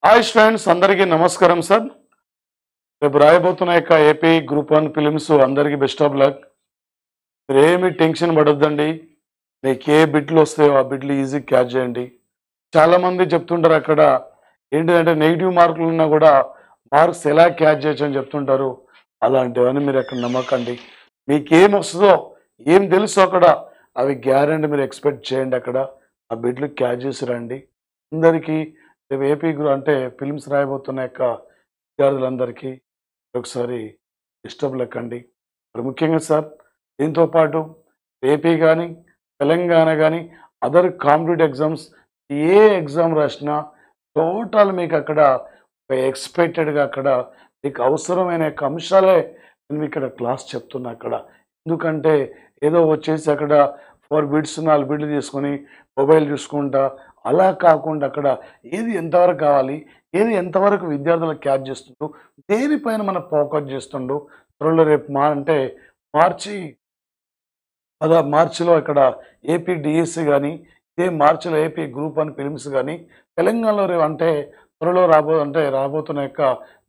Hi students అందరికీ నమస్కారం sir. రేపు రాయబోతున్న యొక్క ఏపీ గ్రూప్ 1 ఫిలిమ్స్ అందరికీ బెస్ట్ ఆఫ్ లక్. మీరు ఏమి టెన్షన్ పడొద్దండి. మీకు ఏ బిట్లు వస్తాయో ఆ బిట్లు ఈజీ క్యాచ్ చేయండి. చాలామంది చెప్తుంటారు అక్కడ ఏంటిదంటే నెగిటివ్ మార్కులు ఉన్నా కూడా మార్క్స్ ఎలా క్యాచ్ చేయొచ్చు అని చెప్తుంటారు. అలాంటివన్నీ మీరు అక్కడ నమ్మకండి. మీకు ఏం వస్తుందో ఏం తెలుసో అక్కడ అవి గ్యారెంటీ మీరు ఎక్స్పెక్ట్ చేయండి. అక్కడ ఆ బిట్లు క్యాచ్ చేసి రండి. అందరికీ రేపు ఏపీ అంటే ఫిలిమ్స్ రాయబోతున్న యొక్క విద్యార్థులందరికీ ఒకసారి డిస్టర్బ్ లెక్కండి. మరి ముఖ్యంగా సార్ దీంతో పాటు ఏపీ కానీ తెలంగాణ కానీ అదర్ కాంపిటేటివ్ ఎగ్జామ్స్ ఏ ఎగ్జామ్ రాసినా టోటల్ మీకు అక్కడ ఎక్స్పెక్టెడ్గా అక్కడ మీకు అవసరమైన యొక్క అంశాలే నేను ఇక్కడ క్లాస్ చెప్తున్నా. అక్కడ ఎందుకంటే ఏదో వచ్చేసి అక్కడ 4 బిట్స్ 4 బిట్లు తీసుకొని మొబైల్ చూసుకుంటా అలా కాకుండా అక్కడ ఏది ఎంతవరకు కావాలి, ఏది ఎంతవరకు విద్యార్థులకు క్యాచ్ చేస్తుండో, దేనిపైన మనం ఫోకస్ చేస్తుండో త్వరలో రేపు మార్చిలో ఇక్కడ ఏపీ డిఎస్సి కానీ ఇదే మార్చిలో ఏపీ గ్రూప్ 1 ఫిలిమ్స్ కానీ తెలంగాణలో రేపు అంటే త్వరలో రాబోతున్న యొక్క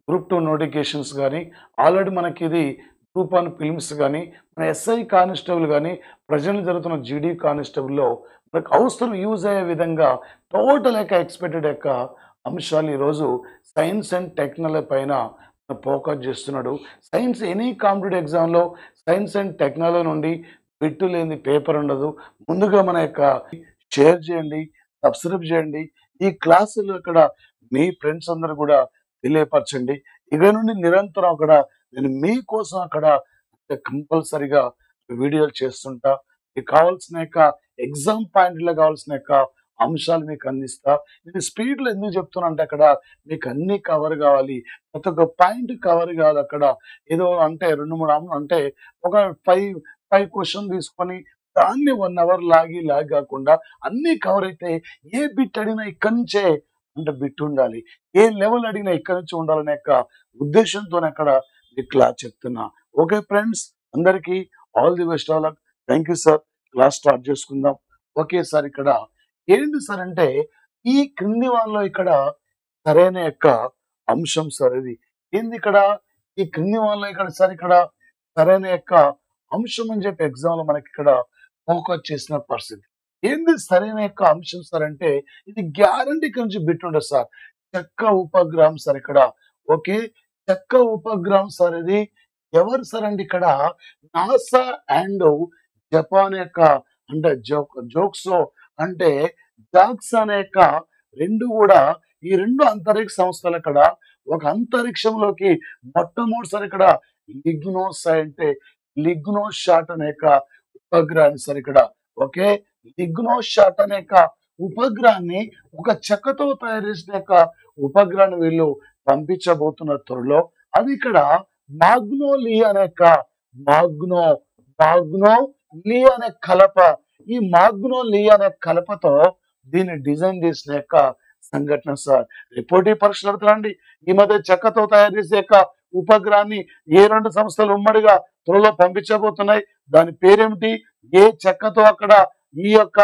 గ్రూప్ 2 నోటిఫికేషన్స్ కానీ ఆల్రెడీ మనకి ఇది గ్రూప్ 1 ఫిలిమ్స్ కానీ మన ఎస్ఐ కానిస్టేబుల్ కానీ ప్రజెంట్ జరుగుతున్న జీడీ కానిస్టేబుల్లో మనకు అవసరం యూజ్ అయ్యే విధంగా టోటల్ యొక్క ఎక్స్పెక్టెడ్ యొక్క అంశాలు ఈరోజు సైన్స్ అండ్ టెక్నాలజీ పైన ఫోకస్ చేస్తున్నాడు. సైన్స్ ఎనీ కాంపిటేటివ్ ఎగ్జామ్లో సైన్స్ అండ్ టెక్నాలజీ నుండి బిట్టు లేని పేపర్ ఉండదు. ముందుగా మన యొక్క షేర్ చేయండి, సబ్స్క్రైబ్ చేయండి. ఈ క్లాసులు అక్కడ మీ ఫ్రెండ్స్ అందరూ కూడా తెలియపరచండి. ఇక నుండి నిరంతరం అక్కడ నేను మీకోసం అక్కడ కంపల్సరిగా వీడియోలు చేస్తుంటా. మీకు కావాల్సిన యొక్క ఎగ్జామ్ పాయింట్లో కావాల్సిన యొక్క అంశాలు మీకు అందిస్తా. నేను స్పీడ్లో ఎందుకు చెప్తున్నా అంటే అక్కడ మీకు అన్ని కవర్ కావాలి, ప్రతి ఒక్క పాయింట్ కవర్ కావాలి. అక్కడ ఏదో అంటే 2-3 అంటే ఒక 5 క్వశ్చన్ తీసుకొని దాన్ని 1 అవర్ లాగి కాకుండా అన్ని కవర్ అయితే ఏ బిట్ అడిగినా ఇక్కడి నుంచే అంటే బిట్ ఉండాలి, ఏ లెవెల్ అడిగినా ఇక్కడి నుంచి ఉండాలనే యొక్క ఉద్దేశంతో అక్కడ ఇట్లా చెప్తున్నా. ఓకే ఫ్రెండ్స్, అందరికీ all the best of luck. Thank you sir. Class start చేసుకుందాం. ఓకే సార్, ఇక్కడ ఏంటి సార్ అంటే ఈ క్రింది వాళ్ళలో ఇక్కడ సరైన యొక్క అంశం సార్ ఇది ఏంది ఇక్కడ ఈ క్రింది వాళ్ళలో ఇక్కడ సార్ ఇక్కడ సరైన యొక్క అంశం అని చెప్పి ఎగ్జామ్ లో మనకి ఇక్కడ ఫోకస్ చేసిన పరిస్థితి ఏంది సరైన యొక్క అంశం సార్ అంటే ఇది గ్యారంటీ నుంచి బిట్ ఉండదు సార్. చెక్క ఉపగ్రహం సార్ ఇక్కడ. ఓకే, చెక్క ఉపగ్రహం సార్ ఇది ఎవరు సార్ అంటే ఇక్కడ నాసా అండ్ జపాన్ యొక్క అంటే జోక్సో అంటే జాక్స్ అనే యొక్క రెండు కూడా ఈ రెండు అంతరిక్ష సంస్థలు ఇక్కడ ఒక అంతరిక్షంలోకి మొట్టమొదటిసారి ఇక్కడ లిగ్నోసాట్ అనే యొక్క ఉపగ్రహాన్ని సార్ ఇక్కడ. ఓకే, లిగ్నోసాట్ అనే యొక్క ఉపగ్రహాన్ని ఒక చెక్కతో తయారు చేసిన యొక్క ఉపగ్రహాన్ని వీళ్ళు పంపించబోతున్న త్వరలో. అది ఇక్కడ మాగ్నోలీ అనే కలప, ఈ మాగ్నోలీ అనే కలపతో దీన్ని డిజైన్ చేసిన యొక్క సంఘటన సార్. పోటీ పరీక్షలు అడుగుతారండి. ఈ మధ్య చెక్కతో తయారు చేసే యొక్క ఉపగ్రహాన్ని ఏ 2 సంస్థలు ఉమ్మడిగా త్వరలో పంపించబోతున్నాయి. దాని పేరేమిటి, ఏ చెక్కతో అక్కడ ఈ యొక్క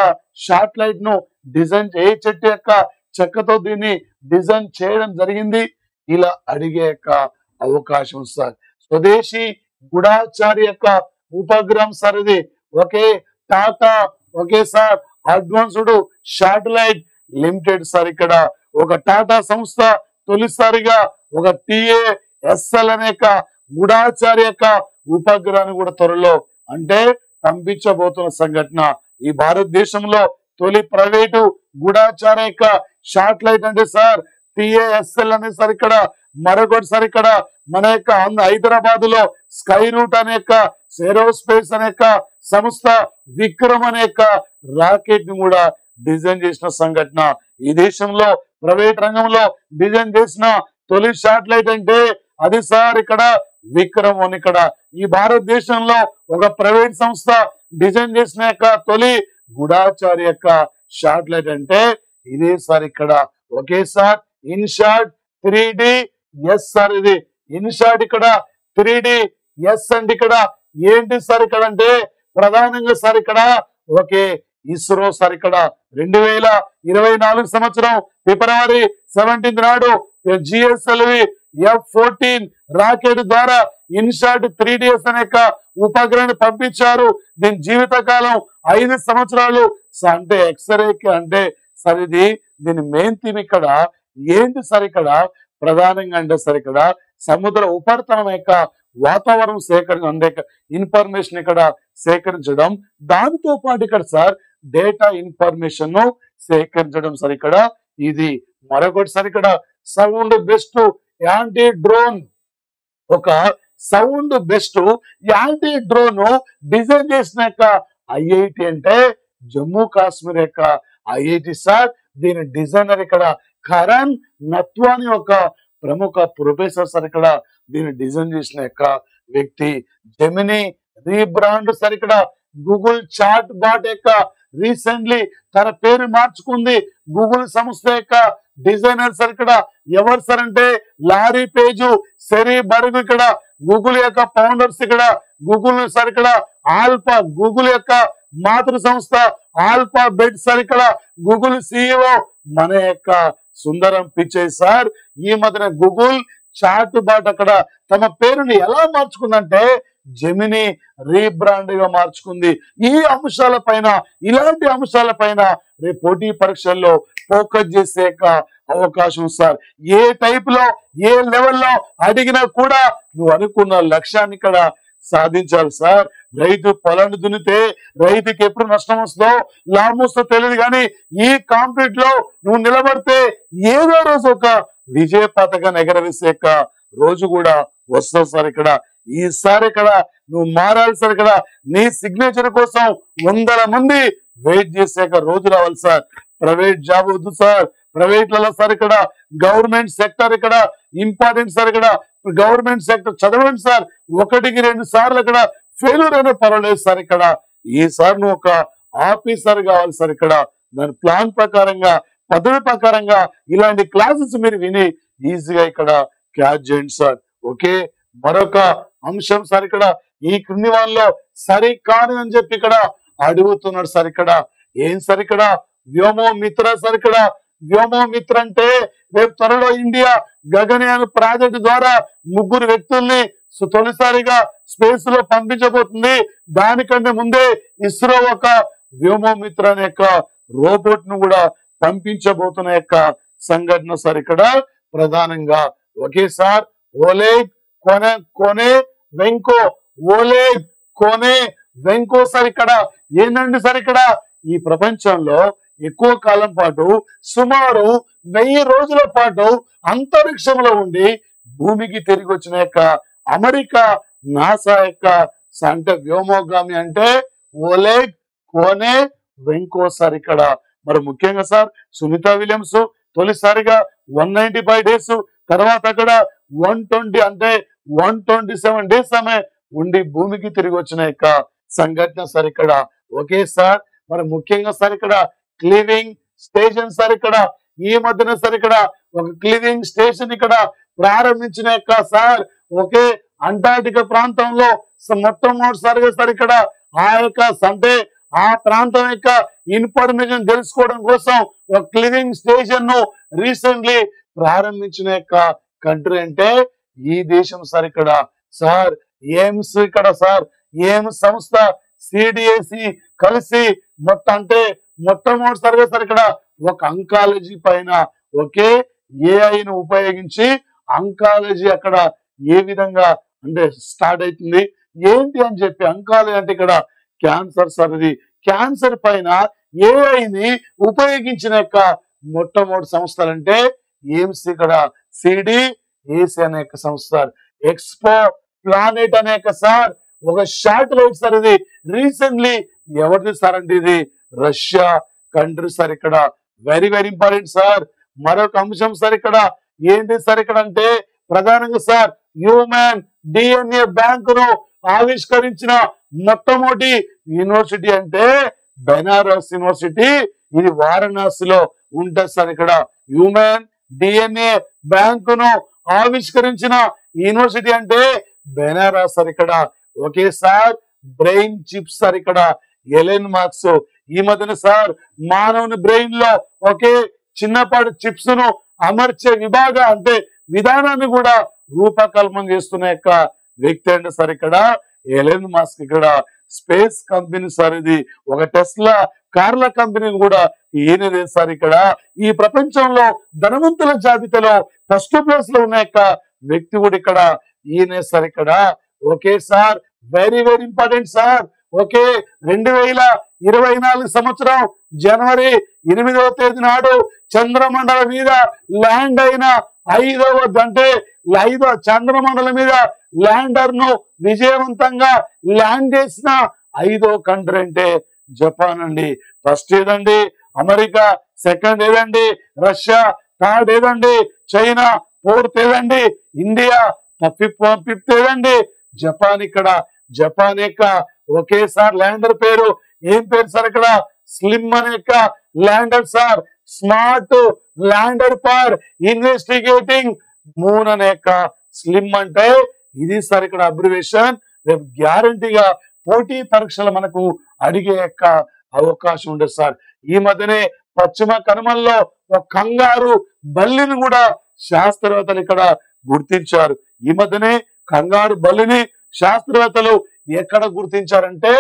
శాటిలైట్ ను డిజైన్ ఏ చెట్టు యొక్క చెక్కతో దీన్ని డిజైన్ చేయడం జరిగింది, ఇలా అడిగే యొక్క అవకాశం సార్. స్వదేశీ గుడాచారి యొక్క ఉపగ్రహం సార్ ఇది. Okay, Tata okay sir advanced satellite limited sir. ఇక్కడ ఒక టాటా సంస్థ తొలిసారిగా ఒక TASL అనే గుడాచారి యొక్క ఉపగ్రహాన్ని కూడా త్వరలో అంటే పంపించబోతున్న సంఘటన. ఈ భారతదేశంలో తొలి ప్రైవేటు గుడాచారి యొక్క శాటిలైట్ అంటే సార్ TASL అనే సార్. ఇక్కడ మరొకటి సార్ ఇక్కడ మన యొక్క హైదరాబాద్ లో స్కై రూట్ అనే యొక్క ఏరోస్పేస్ అనే యొక్క సంస్థ విక్రమ్ అనే యొక్క రాకెట్ ని కూడా డిజైన్ చేసిన సంఘటన. ఈ దేశంలో ప్రైవేట్ రంగంలో డిజైన్ చేసిన తొలి శాటిలైట్ అంటే అది సార్ ఇక్కడ విక్రమ్ అని. ఇక్కడ ఈ భారతదేశంలో ఒక ప్రైవేట్ సంస్థ డిజైన్ చేసిన యొక్క తొలి గుడాచారి యొక్క శాటిలైట్ అంటే ఇదే సార్ ఇక్కడ. Okay sir, INSAT 3DS sir ఇది. ఇన్షాట్ ఇక్కడ 3DS అంటే ఇక్కడ ఏంటి సార్ ఇక్కడ అంటే ప్రధానంగా సార్ ఇక్కడ ఓకే ఇస్రో సార్ ఇక్కడ 2024 సంవత్సరం ఫిబ్రవరి 17 నాడు జిఎస్ఎల్వి F-14 రాకెట్ ద్వారా ఇన్షాట్ 3DS అనే ఉపగ్రహాన్ని పంపించారు. దీని జీవిత కాలం 5 సంవత్సరాలు. అంటే ఎక్స్రే అంటే సార్ ఇది దీని మెయిన్ థీమ్ ఇక్కడ ఏంటి సార్, ఇక్కడ ప్రధానంగా అంటే సార్ ఇక్కడ సముద్ర ఉపరితలం యొక్క వాతావరణం అందే ఇన్ఫర్మేషన్ ఇక్కడ సేకరించడం, దానితో పాటు ఇక్కడ సార్ డేటా ఇన్ఫర్మేషన్ ను సేకరించడం సార్ ఇక్కడ ఇది. మరొకటి సార్ ఇక్కడ సౌండ్ బెస్ట్ యాంటీ డ్రోన్, ఒక sound best anti drone design చేసిన యొక్క ఐఐటి అంటే జమ్మూ కాశ్మీర్ యొక్క ఐఐటి సార్. దీని డిజైనర్ ఇక్కడ కరణ్ నత్వాని ఒక ప్రముఖ ప్రొఫెసర్ సార్ ఇక్కడ దీన్ని డిజైన్ చేసిన యొక్క వ్యక్తి. జెమిని రీబ్రాండ్ సార్ ఇక్కడ గూగుల్ చాట్ బాట్ యొక్క రీసెంట్లీ తన పేరు మార్చుకుంది. గూగుల్ సంస్థ యొక్క డిజైనర్ సార్ ఇక్కడ ఎవరు సార్ అంటే లారీ పేజు, సెరీ బర్గ్ ఇక్కడ గూగుల్ యొక్క ఫౌండర్స్ ఇక్కడ గూగుల్ సార్ ఇక్కడ ఆల్ఫా గూగుల్ యొక్క మాతృ సంస్థ ఆల్ఫా బెడ్ సార్ ఇక్కడ గూగుల్ సిఇఓ మన యొక్క సుందరం పిచ్చై సార్. ఈ మధ్యన గూగుల్ చాట్ బాట్ అక్కడ తమ పేరుని ఎలా మార్చుకుందంటే జెమిని రీబ్రాండ్ గా మార్చుకుంది. ఈ అంశాల పైన ఇలాంటి అంశాల పైన రేపు పోటీ పరీక్షల్లో ఫోకస్ చేసే అవకాశం సార్. ఏ టైప్ లో ఏ లెవెల్లో అడిగినా కూడా నువ్వు అనుకున్న లక్ష్యాన్ని ఇక్కడ సాధించాలి సార్. రైతు పొలాన్ని దున్నితే రైతుకి ఎప్పుడు నష్టం వస్తుందో లాభం వస్తుందో తెలియదు, కానీ ఈ కాంపిటీట్ లో నువ్వు నిలబడితే ఏదో రోజు ఒక విజయ పతాకాన్ని ఎగరవేసే రోజు కూడా వస్తుంది సార్. ఇక్కడ ఈసారి ఇక్కడ నువ్వు మారాలి సార్. ఇక్కడ నీ సిగ్నేచర్ కోసం 100 మంది వెయిట్ చేసే రోజు రావాలి సార్. ప్రైవేట్ జాబ్ వద్దు సార్, ప్రైవేట్లలో సార్ ఇక్కడ గవర్నమెంట్ సెక్టర్ ఇక్కడ ఇంపార్టెంట్ సార్. ఇక్కడ గవర్నమెంట్ సెక్టర్ చదవండి సార్, 1కి 2 సార్లు ఇక్కడ ఫెయిల్యూర్ అయినా పర్వాలేదు సార్. ఇక్కడ ఈసారి నువ్వు ఒక ఆఫీసర్ కావాలి సార్. ఇక్కడ దాని ప్లాన్ ప్రకారంగా పద్ధతి ప్రకారంగా ఇలాంటి క్లాసెస్ మీరు విని ఈజీగా ఇక్కడ క్యాచ్ చేయండి సార్. ఓకే, మరొక అంశం సార్ ఇక్కడ ఈ క్రింది వాళ్ళలో సరి కాని అని చెప్పి ఇక్కడ అడుగుతున్నాడు సార్. ఇక్కడ ఏం సార్ ఇక్కడ వ్యోమోమిత్ర సార్. ఇక్కడ వ్యోమోమిత్ర అంటే రేపు త్వరలో ఇండియా గగనయాన్ ప్రాజెక్టు ద్వారా 3 వ్యక్తుల్ని తొలిసారిగా స్పేస్ లో పంపించబోతుంది. దానికంటే ముందే ఇస్రో ఒక వ్యోమోమిత్ర అనే రోబోట్ ను కూడా పంపించబోతున్న యొక్క సంఘటన సార్ ఇక్కడ ప్రధానంగా. Okay sir, Oleg Kononenko, Oleg Kononenko sir. ఇక్కడ ఏంటంటే సార్ ఇక్కడ ఈ ప్రపంచంలో ఎక్కువ కాలం పాటు సుమారు 1000 రోజుల పాటు అంతరిక్షంలో ఉండి భూమికి తిరిగి వచ్చిన యొక్క అమెరికా నాసా యొక్క అంటే వ్యోమోగామి అంటే ఓలేగ్ కోనే వెంకో సార్. ఇక్కడ మరి ముఖ్యంగా సార్ సునీత విలియమ్స్ తొలిసారిగా 195 డేస్, తర్వాత అక్కడ 120 అంటే 127 డేస్ ఆమె ఉండి భూమికి తిరిగి వచ్చిన యొక్క సంఘటన సార్ ఇక్కడ. ఓకే సార్, మరి ముఖ్యంగా సార్ ఇక్కడ క్లీవింగ్ స్టేషన్ సార్. ఇక్కడ ఈ మధ్యన సార్ ఇక్కడ ఒక క్లీవింగ్ స్టేషన్ ఇక్కడ ప్రారంభించిన యొక్క సార్. ఓకే, అంటార్టికా ప్రాంతంలో మొట్టమొదటిసారిగా సార్ ఇక్కడ ఆ యొక్క అంటే ఆ ప్రాంతం యొక్క ఇన్ఫర్మేషన్ తెలుసుకోవడం కోసం ఒక క్లీవింగ్ స్టేషన్ ను రీసెంట్లీ ప్రారంభించిన యొక్క కంట్రీ అంటే ఈ దేశం సార్. ఇక్కడ సార్ ఎయిమ్స్ ఇక్కడ సార్ ఎయిమ్స్ సంస్థ సిడిఎసి కలిసి మొట్టమొదటిసారిగా సార్ ఇక్కడ ఒక అంకాలజీ పైన ఒకే ఏఐను ఉపయోగించి అంకాలజీ అక్కడ ఏ విధంగా అంటే స్టార్ట్ అవుతుంది ఏంటి అని చెప్పి. అంకాలజీ అంటే ఇక్కడ క్యాన్సర్ సార్. ఇది క్యాన్సర్ పైన ఏఐని ఉపయోగించిన యొక్క మొట్టమొదటి సంస్థలు అంటే ఎయిమ్స్ ఇక్కడ సిడిఎసి అనే సంస్థ. ఎక్స్పో ప్లానెట్ అనే సార్ ఒక శాటిలైట్ సార్. ఇది రీసెంట్లీ ఎవరిది సార్ అంటే ఇది రష్యా కంట్రీ సార్. ఇక్కడ వెరీ ఇంపార్టెంట్ సార్. మరొక అంశం సార్ ఇక్కడ ఏంటి సార్ ఇక్కడ అంటే ప్రధానంగా సార్ హ్యూమన్ డిఎన్ఏ బ్యాంకు ను ఆవిష్కరించిన మొట్టమొదటి యూనివర్సిటీ అంటే బెనారస్ యూనివర్సిటీ. ఇది వారణాసిలో ఉంటుంది సార్. ఇక్కడ హ్యూమన్ డిఎన్ఏ బ్యాంకు ను ఆవిష్కరించిన యూనివర్సిటీ అంటే బెనారస్ సార్. ఇక్కడ okay sir brain chips sir. ఇక్కడ ఎలెన్ మార్క్స్ ఈ మధ్యన సార్ మానవుని బ్రెయిన్ లో ఒకే చిన్నపాటి చిప్స్ ను అమర్చే అంటే విధానాన్ని కూడా రూపకల్పన చేస్తున్న యొక్క వ్యక్తి అంటే సార్ ఇక్కడ ఎలన్ మస్క్. ఇక్కడ స్పేస్ కంపెనీ సార్, ఇది ఒక టెస్లా కార్ల కంపెనీని కూడా ఈయనదే సార్. ఇక్కడ ఈ ప్రపంచంలో ధనవంతుల జాబితాలో ఫస్ట్ ప్లేస్ లో ఉన్న యొక్క వ్యక్తి కూడా ఇక్కడ ఈయనే సార్. ఇక్కడ okay sir, very very important sir. Okay, 2024 సంవత్సరం జనవరి 8వ తేదీ నాడు చంద్రమండలం మీద ల్యాండ్ అయిన 5వ చంద్రమండలం మీద ల్యాండర్ ను విజయవంతంగా ల్యాండ్ చేసిన 5వ కంట్రీ అంటే జపాన్ అండి. ఫస్ట్ ఏదండి అమెరికా, సెకండ్ ఏదండి రష్యా, థర్డ్ ఏదండి చైనా, ఫోర్త్ ఏదండి ఇండియా, ఫిఫ్త్ ఏదండి జపాన్. ఇక్కడ జపాన్ యొక్క ఒకేసారి ల్యాండర్ పేరు ఏం పేరు సార్? ఇక్కడ స్లిమ్ అనే యొక్క lander sir. Smart lander for investigating moon అనే యొక్క స్లిమ్ అంటే ఇది సార్ ఇక్కడ అబ్రివేషన్. రేపు గ్యారంటీగా పోటీ పరీక్షలు మనకు అడిగే యొక్క అవకాశం ఉండదు సార్. ఈ మధ్యనే పశ్చిమ కనుమల్లో ఒక కంగారు బల్లిని కూడా శాస్త్రవేత్తలు ఇక్కడ గుర్తించారు. ఈ మధ్యనే కంగారు బల్లిని శాస్త్రవేత్తలు ఎక్కడ గుర్తించారంటే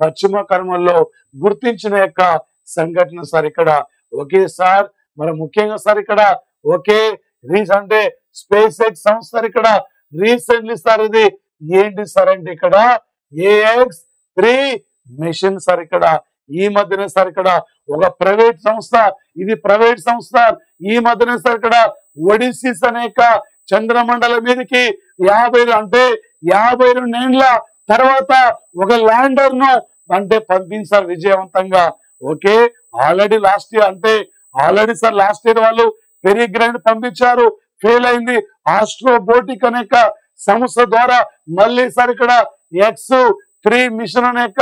పశ్చిమ కనుమల్లో గుర్తించిన యొక్క సంఘటన సార్. ఇక్కడ ఓకే సార్, మరి ముఖ్యంగా సార్ ఇక్కడ ఓకే అంటే స్పేస్ ఎక్స్ సంస్థ ఇక్కడ రీసెంట్లీ సార్ ఇది ఏంటి సార్ అంటే ఇక్కడ AX-3 మిషన్ సార్. ఇక్కడ ఈ మధ్యనే సార్ ఇక్కడ ఒక ప్రైవేట్ సంస్థ, ఇది ప్రైవేట్ సంస్థ. ఈ మధ్యనే సార్ ఇక్కడ ఒడిసిస్ అనేక చంద్రమండలం మీదకి 52 ఏళ్ల తర్వాత ఒక ల్యాండర్ ను అంటే పంపించారు విజయవంతంగా. ఓకే, ఆల్రెడీ లాస్ట్ ఇయర్ వాళ్ళు పెరిగ్రైన్ పంపించారు, ఫెయిల్ అయింది. ఆస్ట్రోబోటిక్ అనేక సంస్థ ద్వారా మళ్ళీ సార్ ఇక్కడ X-3 మిషన్ అనేక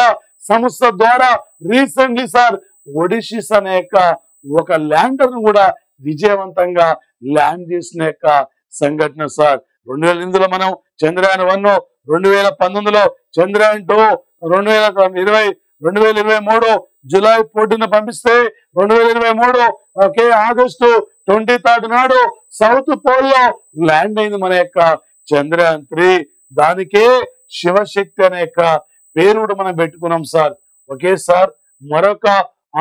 సంస్థ ద్వారా రీసెంట్లీ సార్ ఒడిసిస్ అనేక ఒక ల్యాండర్ ను కూడా విజయవంతంగా ల్యాండ్ చేసిన యొక్క సంఘటన సార్. 2008లో మనం చంద్రయాన్ 1, 2019లో చంద్రయాన్ 2, 2023 జూలై 14 పంపిస్తే 2023 ఓకే ఆగస్టు 23 నాడు సౌత్ పోల్ లో ల్యాండ్ అయింది మన యొక్క చంద్రయాన్ 3. దానికే శివశక్తి అనే యొక్క పేరు కూడా మనం పెట్టుకున్నాం సార్. ఓకే సార్, మరొక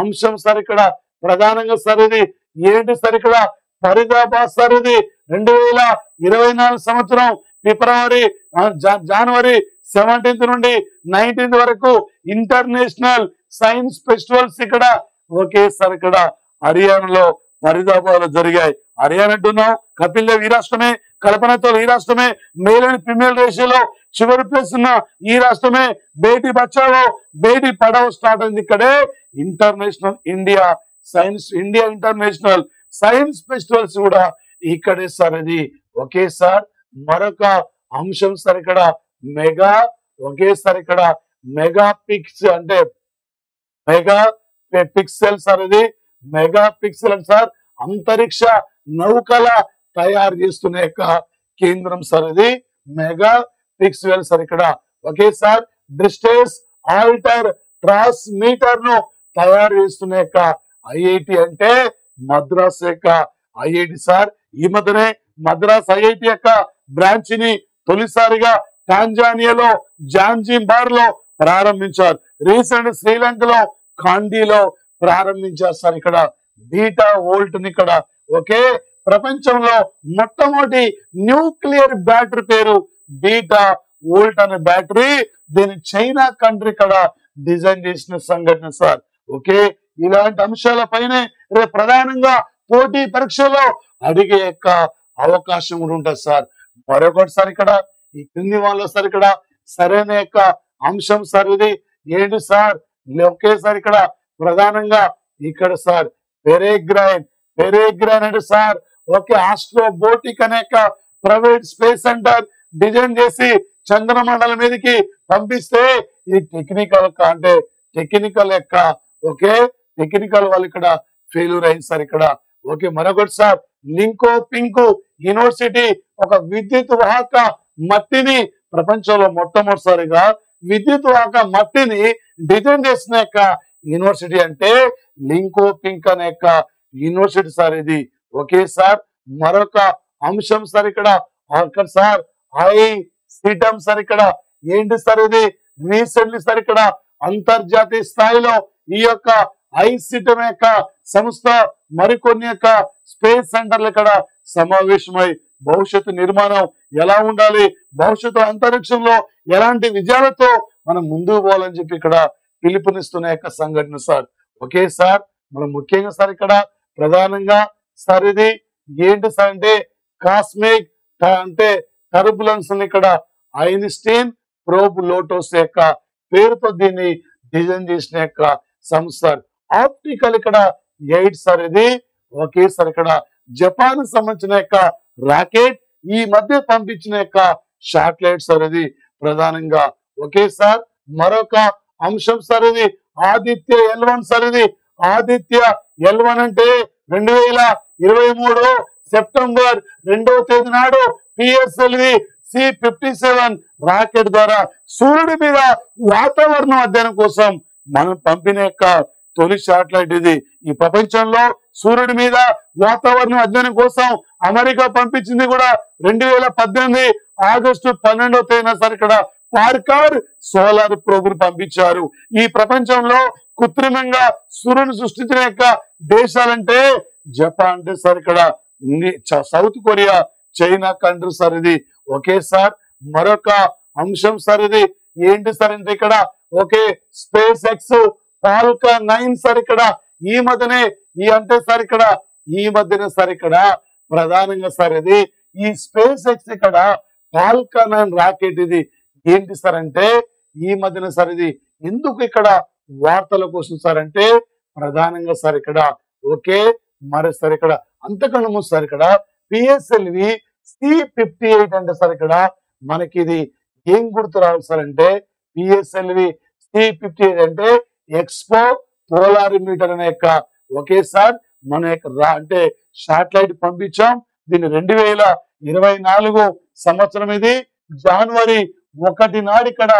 అంశం సార్ ఇక్కడ ప్రధానంగా సార్ ఇది ఏంటి సార్? ఇక్కడ ఫరీదాబాద్ సార్, ఇది 2024 సంవత్సరం జనవరి 17 నుండి 19 వరకు ఇంటర్నేషనల్ సైన్స్ ఫెస్టివల్స్ ఇక్కడ ఓకే సార్ ఇక్కడ హర్యానాలో ఫరీదాబాద్ లో జరిగాయి. హర్యానా అంటున్నాం, కపిల్ దేవ్ ఈ రాష్ట్రమే, కల్పనతో ఈ రాష్ట్రమే, మేల్ అండ్ ఫిమేల్ రేషియోలో చివరి ప్లేస్ ఉన్న ఈ రాష్ట్రమే. బేటీ బచావో బేటీ పడావో స్టార్ట్ అయింది ఇక్కడే. ఇండియా ఇంటర్నేషనల్ సైన్స్ ఫెస్టివల్స్ కూడా ఇక్కడే సార్. ఇది ఓకే సార్, మరొక అంశం సార్ ఇక్కడ మెగా ఓకే సార్ ఇక్కడ మెగా పిక్సెల్ సార్. ఇది మెగా పిక్సెల్ సార్ అంతరిక్ష నౌకల తయారు చేస్తున్న యొక్క కేంద్రం సార్. ఇది మెగా పిక్సెల్ సార్. ఇక్కడ okay sir distance alter transmitter ను తయారు చేస్తున్న యొక్క ఐఐటి అంటే మద్రాస్ యొక్క ఐఐటి సార్. ఈ మధ్యనే మద్రాస్ ఐఐటి యొక్క బ్రాంచ్ ని తొలిసారిగా టాంజానియాలో జాంజిబార్ లో ప్రారంభించారు. రీసెంట్ శ్రీలంకలో కాండీలో ప్రారంభించారు సార్. ఇక్కడ బీటా వోల్ట్ ని ఇక్కడ ఓకే ప్రపంచంలో మొట్టమొదటి న్యూక్లియర్ బ్యాటరీ పేరు బీటా వోల్ట్ అనే బ్యాటరీ. దీని చైనా కంట్రీ ఇక్కడ డిజైన్ చేసిన సంఘటన సార్. ఓకే, ఇలాంటి అంశాలపైనే రేపు ప్రధానంగా పోటీ పరీక్షలో అడిగే యొక్క అవకాశం కూడా ఉంటుంది సార్. మరొకటి సార్ ఇక్కడ ఈ క్రింది వాళ్ళు సార్ ఇక్కడ సరైన యొక్క అంశం సార్. ఇది ఏంటి సార్? ఓకే సార్ ఇక్కడ ప్రధానంగా ఇక్కడ సార్ పెరేగ్రైన్ అంటే సార్ ఓకే ఆస్ట్రోబోటిక్ అనేక ప్రైవేట్ స్పేస్ సెంటర్ డిజైన్ చేసి చంద్రమండలం మీదకి పంపిస్తే ఇది టెక్నికల్ యొక్క ఓకే టెక్నికల్ వాళ్ళు ఇక్కడ ఫెయిల్యూర్ అయింది సార్. ఇక్కడ ఓకే మరొకటి సార్ పింకు యూనివర్సిటీ ఒక విద్యుత్ వాహక మట్టిని ప్రపంచంలో మొట్టమొదటిసారిగా విద్యుత్ వాహక మట్టిని డిజైన్ చేసిన యొక్క యూనివర్సిటీ అంటే లింకోపింక్ అనే యొక్క యూనివర్సిటీ సార్ ఇది. ఓకే సార్, మరొక అంశం సార్ ఇక్కడ సార్ ఐసిటమ్ సార్ ఇక్కడ ఏంటి సార్ ఇది రీసెంట్లీ సార్ ఇక్కడ అంతర్జాతీయ స్థాయిలో ఈ యొక్క ఐసిటమ్ యొక్క సంస్థ మరికొన్ని యొక్క స్పేస్ సెంటర్లు ఇక్కడ సమావేశమై భవిష్యత్తు నిర్మాణం ఎలా ఉండాలి, భవిష్యత్తు అంతరిక్షంలో ఎలాంటి విజయాలతో మనం ముందుకు పోవాలని చెప్పి ఇక్కడ పిలుపునిస్తున్న యొక్క సంఘటన సార్. ఓకే సార్, మనం ముఖ్యంగా సార్ ఇక్కడ ప్రధానంగా సార్ ఇది ఏంటి సార్ అంటే కాస్మిక్ అంటే టర్బులెన్స్ ఇక్కడ ఐన్స్టీన్ ప్రోబ్ లోటోస్ యొక్క పేరుతో దీన్ని డిజైన్ చేసిన యొక్క సంస్థ. ఆప్టికల్ ఇక్కడ 8 సార్ ఇది. ఓకే సార్, ఇక్కడ జపాన్ సంబంధించిన యొక్క రాకెట్ ఈ మధ్య పంపించిన యొక్క శాటిలైట్ సార్ ఇది ప్రధానంగా. ఓకే సార్, మరొక అంశం సార్ ఇది ఆదిత్య L1 సార్ ఇది. ఆదిత్య L1 అంటే 2023 సెప్టెంబర్ 2వ తేదీ నాడు PSLV C-57 రాకెట్ ద్వారా సూర్యుడి మీద వాతావరణ అధ్యయనం కోసం మనం పంపిన యొక్క తొలి శాటిలైట్ ఇది. ఈ ప్రపంచంలో సూర్యుడి మీద వాతావరణ అధ్యయనం కోసం అమెరికా పంపించింది కూడా 2018 ఆగస్టు 12వ తేదీన సార్ ఇక్కడ పార్కర్ సోలార్ ప్రోబ్ పంపించారు. ఈ ప్రపంచంలో కృత్రిమంగా సూర్యుని సృష్టించిన యొక్క దేశాలంటే జపాన్ అంటే సార్ ఇక్కడ south Korea, China country sir ఇది. ఓకే సార్, మరొక అంశం సార్ ఇది ఏంటి సార్ అంటే ఇక్కడ okay space X Falcon 9 sir ఇక్కడ ఈ మధ్యనే సార్ ఇక్కడ ప్రధానంగా సార్ ఇది ఈ స్పేస్ ఎక్స్ ఇక్కడ ఫాల్కన్ 9 రాకెట్ ఇది ఏంటి సార్ అంటే ఈ మధ్యన సార్ ఇది ఎందుకు ఇక్కడ వార్తల కోసం సార్ అంటే ప్రధానంగా సార్ ఇక్కడ ఓకే మరి సార్ ఇక్కడ అంతకన్నా ముందు సార్ ఇక్కడ PSLV C-58 అంటే సార్ ఇక్కడ మనకి ఇది ఏం గుర్తు రావాలి సార్ అంటే PSLV C-58 అంటే ఎక్స్పో పోలారిమీటర్ అనే యొక్క ఒకే సార్ మన యొక్క అంటే శాటిలైట్ పంపించాం. దీన్ని 2024 సంవత్సరం ఇది జనవరి 1 నాడు ఇక్కడ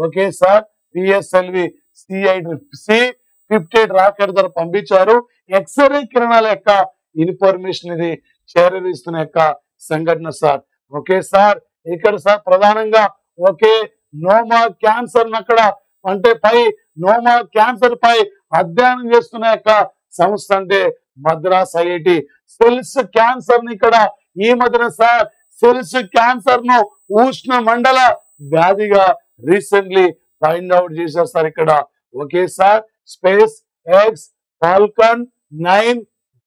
okay sir PSLV C-58 rocket ద్వారా పంపించారు. ఎక్స్రే కిరణాల యొక్క ఇన్ఫర్మేషన్ ఇది చేరవేస్తున్న యొక్క సంఘటన సార్. ఓకే సార్, ఇక్కడ సార్ ప్రధానంగా ఓకే నోమా క్యాన్సర్ అక్కడ అంటే నోమా క్యాన్సర్ పై అధ్యయనం చేస్తున్న యొక్క సంస్థ అంటే మద్రాస్ IIT. సెల్స్ క్యాన్సర్ ని ఇక్కడ ఈ మధ్యన సార్ సెల్స్ క్యాన్సర్ ను ఉష్ణ మండల వ్యాధిగా రీసెంట్లీ ఫైండ్ అవుట్ చేశారు సార్ ఇక్కడ. Okay sir, space X Falcon 9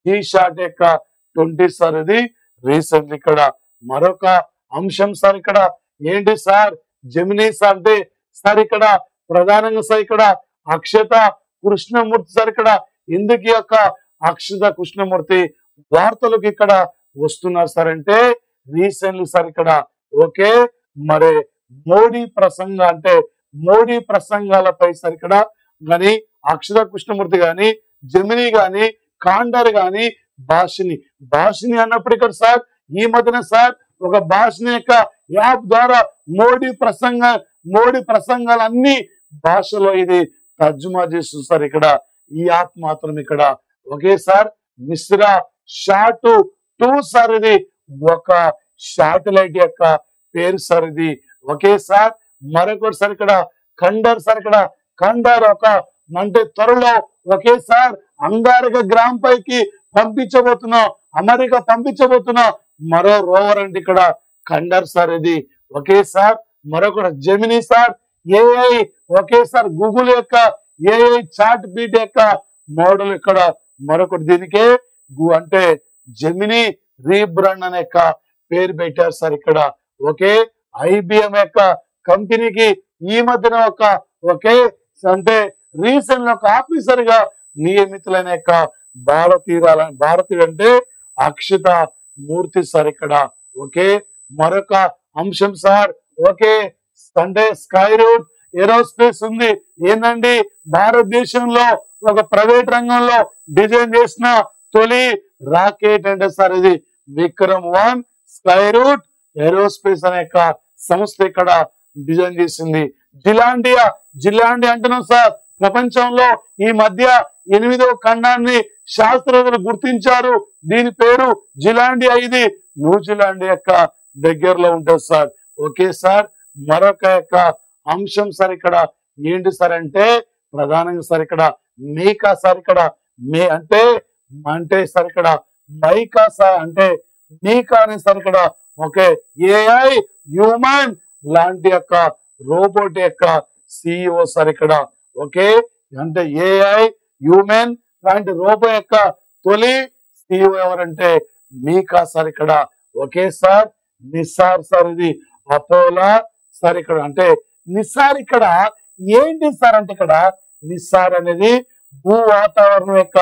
G-SAT యొక్క 20 సార్ ఇది రీసెంట్లీ ఇక్కడ. మరొక అంశం సార్ ఇక్కడ ఏంటి సార్ జెమినీ సార్ అంటే సార్ ఇక్కడ ప్రధానంగా సార్ ఇక్కడ అక్షత కృష్ణమూర్తి సార్ ఇక్కడ ఎందుకు ఈ యొక్క అక్షత కృష్ణమూర్తి వార్తలకు ఇక్కడ వస్తున్నారు సార్ అంటే రీసెంట్లీ సార్ ఇక్కడ ఓకే మరి మోడీ ప్రసంగ అంటే మోడీ ప్రసంగాలపై సార్ ఇక్కడ గాని అక్షత కృష్ణమూర్తి గాని జెమినీ గాని కాండర్ గాని భాషిని అన్నప్పుడు ఇక్కడ సార్ ఈ మధ్యన సార్ ఒక భాషని యొక్క యాప్ ద్వారా మోడీ ప్రసంగాలు అన్ని భాషలో ఇది తర్జుమా చేస్తుంది సార్ ఇక్కడ ఈ యాప్ మాత్రం ఇక్కడ. Okay sir, Mishra shot 2 sir ఇది ఒక శాటిలైట్ యొక్క పేరు సార్ ఇది. ఓకే సార్, మరొకటి సార్ ఇక్కడ ఖండర్ సార్ ఇక్కడ ఖండర్ ఒక అంటే త్వరలో ఒకే సార్ అంగారక గ్రహం పైకి అమెరికా పంపించబోతున్న మరో రోవర్ అంటే ఇక్కడ ఖండర్ సార్ ఇది. ఓకే సార్, మరొకటి Gemini sir AI okay sir Google యొక్క AI చాట్ బీట్ యొక్క మోడల్ ఇక్కడ మరొకటి దీనికే అంటే జెమినీ రీబ్రాండ్ అనే యొక్క పేరు పెట్టారు సార్ ఇక్కడ. ఓకే IBM యొక్క కంపెనీకి ఈ మధ్యన ఓకే అంటే రీసెంట్ ఒక ఆఫీసర్ గా నియమితులైన యొక్క భారతీయుడు అంటే అక్షత మూర్తి సార్ ఇక్కడ. ఓకే మరొక అంశం సార్ ఓకే అంటే స్కై రూట్ ఏరోస్పేస్ ఉంది ఏందండి భారతదేశంలో ఒక ప్రైవేట్ రంగంలో డిజైన్ చేసిన తొలి రాకెట్ అంటే సార్ ఇది విక్రమ్-1 స్కై రూట్ ఏరోస్పేస్ అనే సంస్థ ఇక్కడ డిజైన్ చేసింది. జిలాండియా అంటున్నాం సార్ ప్రపంచంలో ఈ మధ్య 8వ ఖండాన్ని శాస్త్రవేత్తలు గుర్తించారు. దీని పేరు జిలాండియా. ఇది న్యూజిలాండ్ యొక్క దగ్గరలో ఉంటుంది సార్. ఓకే సార్, మరొక యొక్క అంశం సార్ ఇక్కడ ఏంటి సార్ అంటే ప్రధానంగా సార్ ఇక్కడ మేకా సార్. ఇక్కడ అంటే అంటే సార్ ఇక్కడ మైకా సార్ అంటే మీకా అనే సార్ ఇక్కడ ఓకే ఏఐ హ్యూమన్ లాంటి యొక్క రోబోట్ యొక్క సిఇఓ సార్ ఇక్కడ. ఓకే అంటే ఏఐ హ్యూమన్ లాంటి రోబో యొక్క తొలి సిఇఓ ఎవరంటే మీకా సార్ ఇక్కడ. ఓకే సార్, నిసార్ సార్ ఇది అపోలా సార్ ఇక్కడ. అంటే నిసార్ ఇక్కడ ఏంటి సార్ అంటే ఇక్కడ నిసార్ అనేది భూ వాతావరణం యొక్క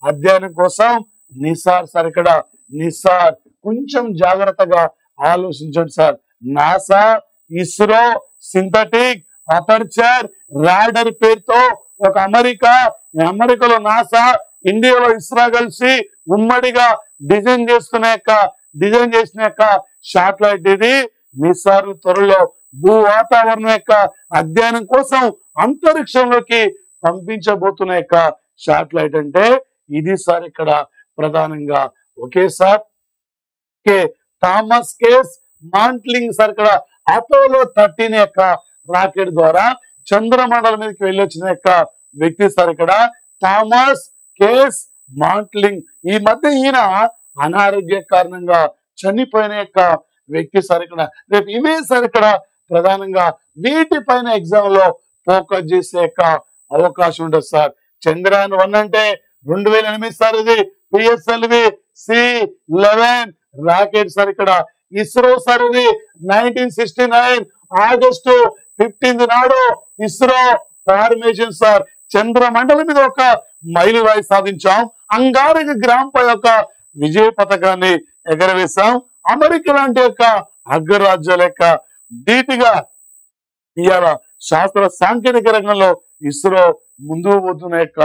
అధ్యయనం కోసం నిసార్ సార్ ఇక్కడ. నిసార్ కొంచెం జాగ్రత్తగా ఆలోచించండి sir. NASA, ISRO, synthetic aperture radar పేరుతో ఒక అమెరికాలో నాసా, ఇండియాలో ఇస్రో కలిసి ఉమ్మడిగా డిజైన్ చేసిన యొక్క శాటిలైట్ ఇది. నిసార్ త్వరలో భూ వాతావరణం యొక్క అధ్యయనం కోసం అంతరిక్షంలోకి పంపించబోతున్న యొక్క శాటిలైట్ అంటే ఇది సార్ ఇక్కడ ప్రధానంగా. Okay sir, okay Thomas Ken Mattingly sir ఇక్కడ అపోలో 13 యొక్క రాకెట్ ద్వారా చంద్రమండలం మీదకి వెళ్ళి వచ్చిన యొక్క వ్యక్తి సార్ ఇక్కడ థామస్ కేస్ మాంట్లింగ్. ఈ మధ్య ఈయన అనారోగ్య కారణంగా చనిపోయిన యొక్క వ్యక్తి సార్ ఇక్కడ. రేపు ఇవే సార్ ఇక్కడ ప్రధానంగా వీటిపైన ఎగ్జామ్ లో ఫోకస్ చేసే యొక్క అవకాశం ఉంటుంది సార్. చంద్రయాన్ 1 అంటే 2008 సార్. ఇది పిఎస్ఎల్వి C11 రాకెట్ సార్ ఇక్కడ. ఇస్రో సార్ ఇది 1969 ఆగస్టు 15 నాడు ఇస్రో ఫార్మేషన్ సార్. చంద్రమండలం మీద ఒక మైలురాయి సాధించాం. అంగారక గ్రామ్ పై యొక్క విజయ పథకాన్ని ఎగరవేశాం. అమెరికా లాంటి యొక్క అగ్రరాజ్యాల యొక్క ధీటుగా ఇవాళ శాస్త్ర సాంకేతిక రంగంలో ఇస్రో ముందుకు పోతున్న యొక్క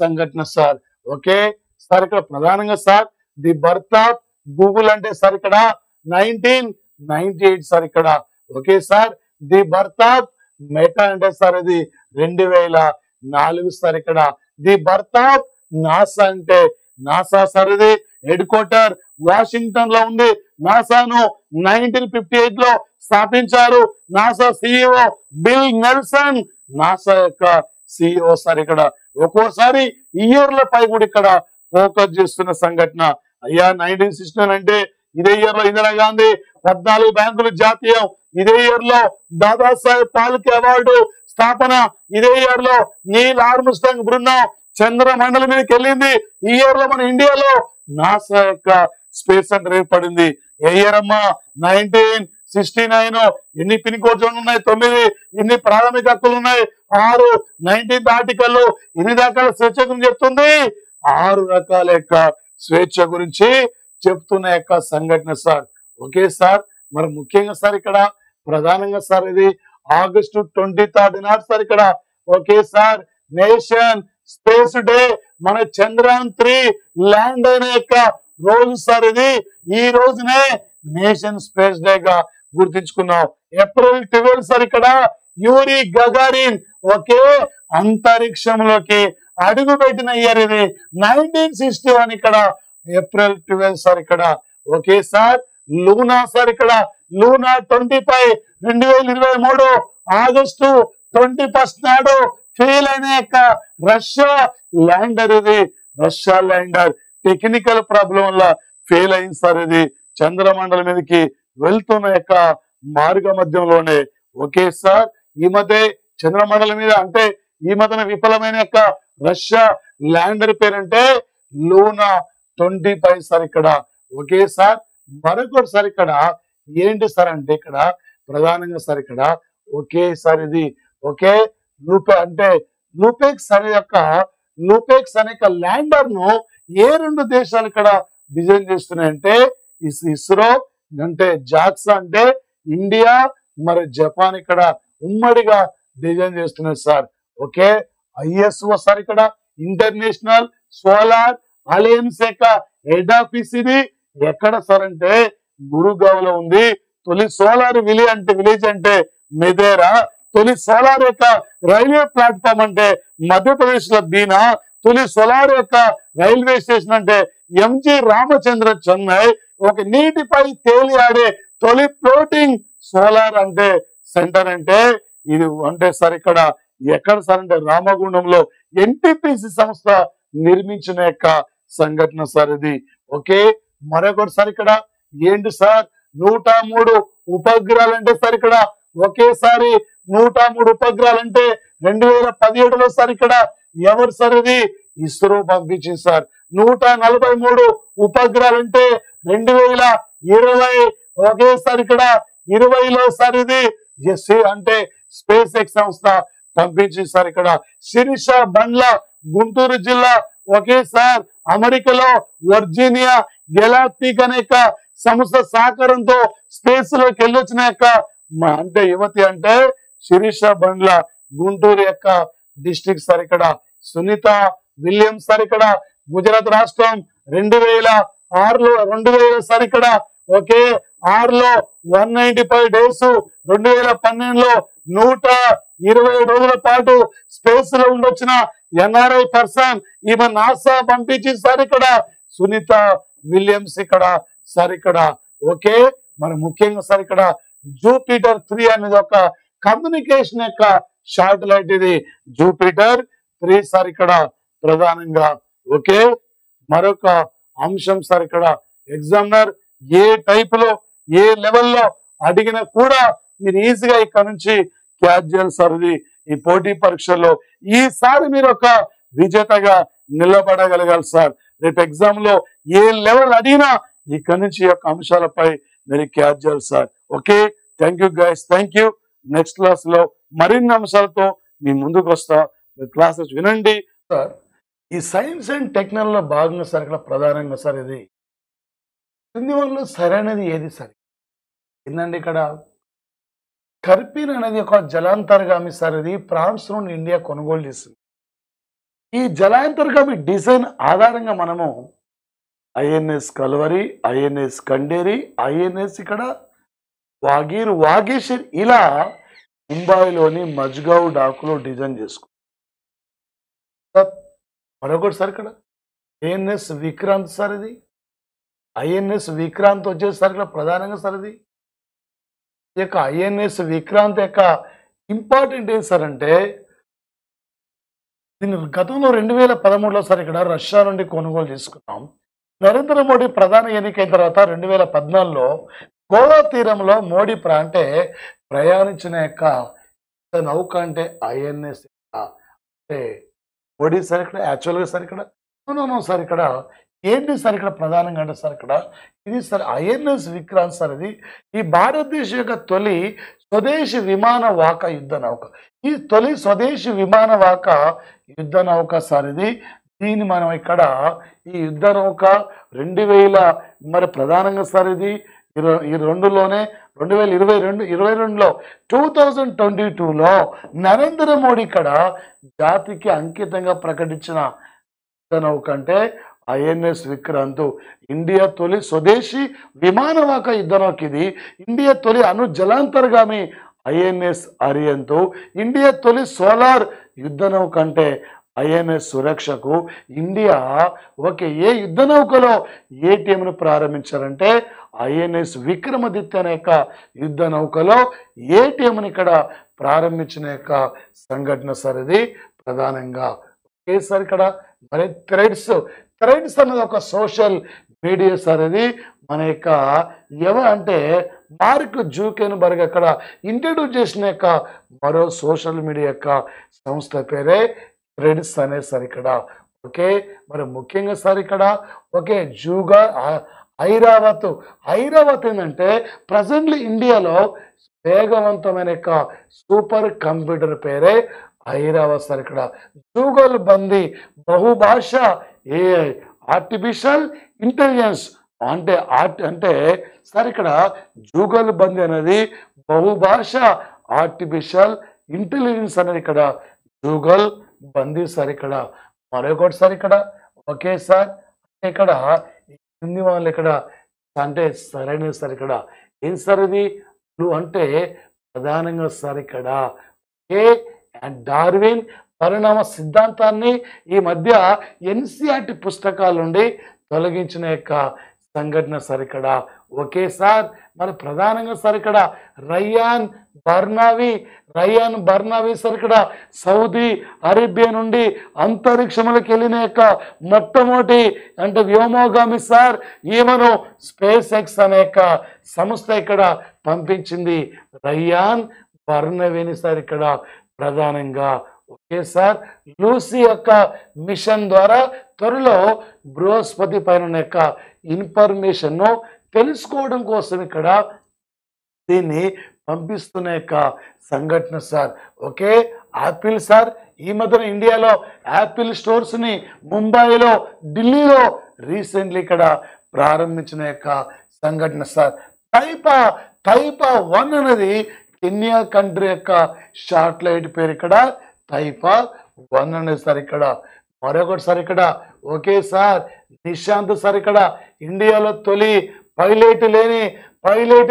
సంఘటన సార్. ఓకే సార్, ఇక్కడ ప్రధానంగా sir the birth of Google అంటే సార్ ఇక్కడ 1998 సార్ ఇక్కడ. Okay sir, the birth of meta అంటే సార్ ఇది 2004 సార్ ఇక్కడ. ది బర్త్ ఆఫ్ నాసా అంటే నాసా సార్ ఇది హెడ్ క్వార్టర్ వాషింగ్టన్ లో ఉంది. నాసాను 1958 లో స్థాపించారు. NASA CEO bill Nelson NASA యొక్క సిఇఓ సార్ ఇక్కడ. ఒక్కోసారి ఇయర్ల పై కూడా ఇక్కడ ఫోకస్ చేస్తున్న సంఘటన. అయ్యా 1969 అంటే ఇదే ఇయర్ లో ఇందిరాగాంధీ 14 బ్యాంకులు జాతీయం, ఇదే ఇయర్ లో దాదాసాహెబ్ ఫాల్కే అవార్డు స్థాపన, ఇదే ఇయర్ లో నీల్ ఆర్మ్స్ట్రాంగ్ బృందం చంద్రమండలం మీదకి వెళ్ళింది. ఈ ఇయర్ లో మన ఇండియాలో నాసా యొక్క స్పేస్ సెంటర్ ఏర్పడింది. ఏ ఇయర్ అమ్మా 1969. ఎన్ని పిన్ కోడ్ జోన్లు ఉన్నాయి? 9. ఎన్ని ప్రాథమిక హక్కులు ఉన్నాయి? 6. 19th ఆర్టికల్ ఎన్ని రకాల స్వేచ్ఛ గురించి చెప్తుంది? 6 రకాల యొక్క స్వేచ్ఛ గురించి చెప్తున్న యొక్క సంఘటన సార్. ఓకే సార్, మరి ముఖ్యంగా సార్ ఇక్కడ ప్రధానంగా సార్ ఇది ఆగస్టు 23 నాడు సార్ ఇక్కడ. Okay sir, nation space day, మన చంద్రయాన్ 3 ల్యాండ్ అయిన యొక్క రోజు సార్ ఇది. ఈ రోజునే నేషన్ స్పేస్ డే గా గుర్తించుకున్నాం. ఏప్రిల్ 12 సార్ ఇక్కడ యూరి గగారిన్ ఒకే అంతరిక్షంలోకి అడుగు పెట్టిన ఇయర్ ఇది 1961 ఇక్కడ ఏప్రిల్ 12 సార్ ఇక్కడ. ఓకే సార్, లూనా సార్ ఇక్కడ లూనా 25 2023 ఆగస్టు 21 నాడు ఫెయిల్ అయిన యొక్క రష్యా ల్యాండర్ ఇది. రష్యా ల్యాండర్ టెక్నికల్ ప్రాబ్లం వల్ల ఫెయిల్ అయింది సార్. ఇది చంద్రమండలం మీదకి వెళ్తున్న యొక్క మార్గ మధ్యంలోనే. ఓకే సార్, ఈ మధ్య చంద్రమండలం మీద అంటే ఈ మధ్యన విఫలమైన యొక్క రష్యా ల్యాండర్ పేరంటే లూనా 25 సార్ ఇక్కడ. ఓకే సార్, మరొకటి సార్ ఇక్కడ ఏంటి సార్ అంటే ఇక్కడ ప్రధానంగా సార్ ఇక్కడ ఓకే సార్ ఇది ఓకే అంటే లూపెక్స్ అనే యొక్క ల్యాండర్ ను ఏ 2 దేశాలు ఇక్కడ డిజైన్ చేస్తున్నాయంటే ఇస్రో అంటే జాక్సా అంటే ఇండియా మరి జపాన్ ఇక్కడ ఉమ్మడిగా డిజైన్ చేస్తున్నారు సార్. ఓకే, ఐఎస్ఓ సార్ ఇక్కడ ఇంటర్నేషనల్ సోలార్ అలయన్స్ యొక్క హెడ్ ఆఫీస్ ఇది ఎక్కడ సార్ అంటే గురుగావ్ లో ఉంది. తొలి సోలార్ విలేజ్ అంటే మెదేరా తొలి సోలార్ యొక్క రైల్వే ప్లాట్ఫామ్ అంటే మధ్యప్రదేశ్ లో బీనా, తొలి సోలార్ యొక్క రైల్వే స్టేషన్ అంటే ఎంజి రామచంద్ర చెన్నై, ఒక నీటిపై తేలియాడే తొలి ఫ్లోటింగ్ సోలార్ అంటే సెంటర్ అంటే ఇది అంటే సార్ ఇక్కడ ఎక్కడ సార్ అంటే రామగుండంలో ఎన్టీపీసీ సంస్థ నిర్మించిన యొక్క సంఘటన సార్ ఇది. ఓకే, మరొకటి సార్ ఇక్కడ ఏంటి సార్ 103 ఉపగ్రహాలు అంటే సార్ ఇక్కడ ఒకేసారి 103 ఉపగ్రహాలు అంటే 2017లో సార్ ఇక్కడ ఎవరు సార్ ఇది ఇస్రో పంపించింది సార్. 143 ఉపగ్రహాలు అంటే 2020 ఒకేసారి ఇక్కడ 20లో సార్ ఇది అంటే స్పేస్ ఎక్స్ సంస్థ పంపించింది సార్. ఇక్కడ శిరీష బండ్ల గుంటూరు జిల్లా ఒకేసారి అమెరికాలో వర్జీనియా గెలాక్టిక్ అనే సంస్థ సహకారంతో స్పేస్ లోకి వెళ్ళొచ్చిన యొక్క అంటే యువతి అంటే శిరీష బండ్ల గుంటూరు యొక్క డిస్ట్రిక్ట్ సార్. ఇక్కడ సునీత విలియమ్స్ సార్ ఇక్కడ గుజరాత్ రాష్ట్రం 2006లో సార్ ఇక్కడ ఓకే 6లో 195 డేస్ 2012లో 120 రోజుల పాటు స్పేస్ లో ఉండొచ్చిన ఎన్ఆర్ఐ పర్సన్ ఈమె నాసా పంపించింది సార్ ఇక్కడ సునీత విలియమ్స్ ఇక్కడ సార్ ఇక్కడ ఓకే. మరి ముఖ్యంగా సార్ ఇక్కడ జూపిటర్ 3 అనేది ఒక కమ్యూనికేషన్ యొక్క శాటిలైట్, ఇది జూపిటర్ 3 సార్ ఇక్కడ ప్రధానంగా ఓకే. మరొక అంశం సార్ ఇక్కడ ఎగ్జామినర్ ఏ టైప్ లో ఏ లెవెల్లో అడిగినా కూడా మీరు ఈజీగా ఇక్కడ నుంచి క్యాచ్ చేయాలి సార్. ఇది ఈ పోటీ పరీక్షల్లో ఈసారి మీరు ఒక విజేతగా నిలబడగలగాలి సార్. రేపు ఎగ్జామ్ లో ఏ లెవెల్ అడిగినా ఇక్కడ నుంచి ఈ యొక్క అంశాలపై మీరు క్యాచ్ చేయాలి sir. Okay, thank you guys, thank you. Next class లో మరిన్ని అంశాలతో మీ ముందుకు వస్తా, క్లాసెస్ వినండి సార్. ఈ సైన్స్ అండ్ టెక్నాలజీలో భాగంగా సార్ ఇక్కడ ప్రధానంగా సార్ ఇది కింది వాళ్ళలో సరైనది ఏది సార్ ఏంటండి ఇక్కడ కర్పీన్ అనేది ఒక జలాంతర్గామి సార్. ఇది ఫ్రాన్స్ నుండి ఇండియా కొనుగోలు చేసింది. ఈ జలాంతర్గామి డిజైన్ ఆధారంగా మనము INS Calvary, INS Khanderi, INS ఇక్కడ వాగీర్, వాగేశ్వర్ ఇలా ముంబైలోని మజ్గావ్ డాకులో డిజైన్ చేసుకున్నాం. మరొకటి సార్ ఇక్కడ ఐఎన్ఎస్ విక్రాంత్ సార్. ఇది ఐఎన్ఎస్ విక్రాంత్ వచ్చేసరికి ఇక్కడ ప్రధానంగా సార్ ఇది ఈ యొక్క ఐఎన్ఎస్ విక్రాంత్ యొక్క ఇంపార్టెంట్ ఏం సార్ అంటే దీన్ని గతంలో 2013లో సార్ ఇక్కడ రష్యా నుండి కొనుగోలు చేసుకున్నాం. నరేంద్ర మోడీ ప్రధాన ఎన్నికైన తర్వాత 2014లో గోవా తీరంలో మోడీ అంటే ప్రయాణించిన యొక్క నౌక అంటే ఐఎన్ఎస్ అంటే మోడీ సార్ ఇక్కడ యాక్చువల్గా సార్ ఇక్కడ సార్ ఇక్కడ ఏంటి సార్ ఇక్కడ ప్రధానంగా అంటే సార్ ఇక్కడ ఇది సార్ ఐఎన్ఎస్ విక్రాంత్ సార్. ఇది ఈ భారతదేశం యొక్క తొలి స్వదేశీ విమాన వాహక యుద్ధ నౌక. ఈ తొలి స్వదేశీ విమాన వాహక యుద్ధ నౌక సార్ ఇది. దీన్ని మనం ఇక్కడ ఈ యుద్ధ నౌక 2000 మరి ప్రధానంగా సార్ ఇది ఈ రెండులోనే 2022లో 2022లో నరేంద్ర మోడీ ఇక్కడ జాతికి అంకితంగా ప్రకటించిన యుద్ధ నౌక అంటే ఐఎన్ఎస్ విక్రాంత్. ఇండియా తొలి స్వదేశీ విమానవాహక యుద్ధ నౌక ఇది. ఇండియా తొలి అణు జలాంతర్గామి ఐఎన్ఎస్ అరియంత్. ఇండియా తొలి సోలార్ యుద్ధ నౌక అంటే ఐఎన్ఎస్ సురక్షకు. ఇండియా ఓకే ఏ యుద్ధ నౌకలో ఏటీఎంను ప్రారంభించారంటే ఐఎన్ఎస్ విక్రమాదిత్య అనే యొక్క యుద్ధ నౌకలో ఏటీఎంని ఇక్కడ ప్రారంభించిన యొక్క సంఘటన సార్ ఇది ప్రధానంగా. ఓకే సార్ ఇక్కడ మరి థ్రెడ్స్ అనేది ఒక సోషల్ మీడియా సార్. ఇది మన యొక్క అంటే మార్క్ జూకెన్బర్గ్ అక్కడ ఇంట్రడ్యూస్ చేసిన యొక్క మరో సోషల్ మీడియా యొక్క సంస్థ పేరే థ్రెడ్స్ అనే సార్ ఇక్కడ. ఓకే మరి ముఖ్యంగా సార్ ఇక్కడ ఓకే జూగా ఐరావత్ ఏంటంటే ప్రజెంట్లీ ఇండియాలో వేగవంతమైన యొక్క సూపర్ కంప్యూటర్ పేరే ఐరావత్ సార్. ఇక్కడ జూగల్ బందీ బహుభాష ఏఐ ఆర్టిఫిషియల్ ఇంటెలిజెన్స్ అంటే సార్ ఇక్కడ జూగల్ బందీ అనేది బహుభాష ఆర్టిఫిషియల్ ఇంటెలిజెన్స్ అనేది ఇక్కడ జూగల్ బందీ సార్. ఇక్కడ మరొకటి సార్ ఇక్కడ ఓకే సార్ ఇక్కడ హిందీ వాళ్ళు ఇక్కడ అంటే సరైన సార్ ఇక్కడ ఏం సార్ ఇది అంటే ప్రధానంగా సార్ ఇక్కడ ఓకే. అండ్ డార్విన్ పరిణామ సిద్ధాంతాన్ని ఈ మధ్య ఎన్సిఆర్టి పుస్తకాల నుండి తొలగించిన యొక్క సంఘటన సార్ ఇక్కడ. Okay sir. మరి ప్రధానంగా సార్ ఇక్కడ రయాన్ బర్నావీ సార్ ఇక్కడ సౌదీ అరేబియా నుండి అంతరిక్షంలోకి వెళ్ళిన యొక్క మొట్టమొదటి అంటే వ్యోమోగామి సార్. ఈమెను స్పేస్ ఎక్స్ అనే యొక్క సంస్థ ఇక్కడ పంపించింది రయాన్ బర్నవీని సార్ ఇక్కడ ప్రధానంగా. Okay sir. లూసీ యొక్క మిషన్ ద్వారా త్వరలో బృహస్పతి పైన యొక్క ఇన్ఫర్మేషన్ను తెలుసుకోవడం కోసం ఇక్కడ దీన్ని పంపిస్తున్న యొక్క సంఘటన సార్. ఓకే. యాపిల్ సార్ ఈ మధ్యన ఇండియాలో యాపిల్ స్టోర్స్ని ముంబైలో ఢిల్లీలో రీసెంట్లీ ఇక్కడ ప్రారంభించిన యొక్క సంఘటన సార్. తైపా 1 అనేది కెన్యా కంట్రీ యొక్క శాటిలైట్ పేరు ఇక్కడ తైపా 1 అనేది సార్ ఇక్కడ. మరొకటి సార్ ఇక్కడ. Okay sir. నిశాంత్ సార్ ఇక్కడ ఇండియాలో తొలి పైలట్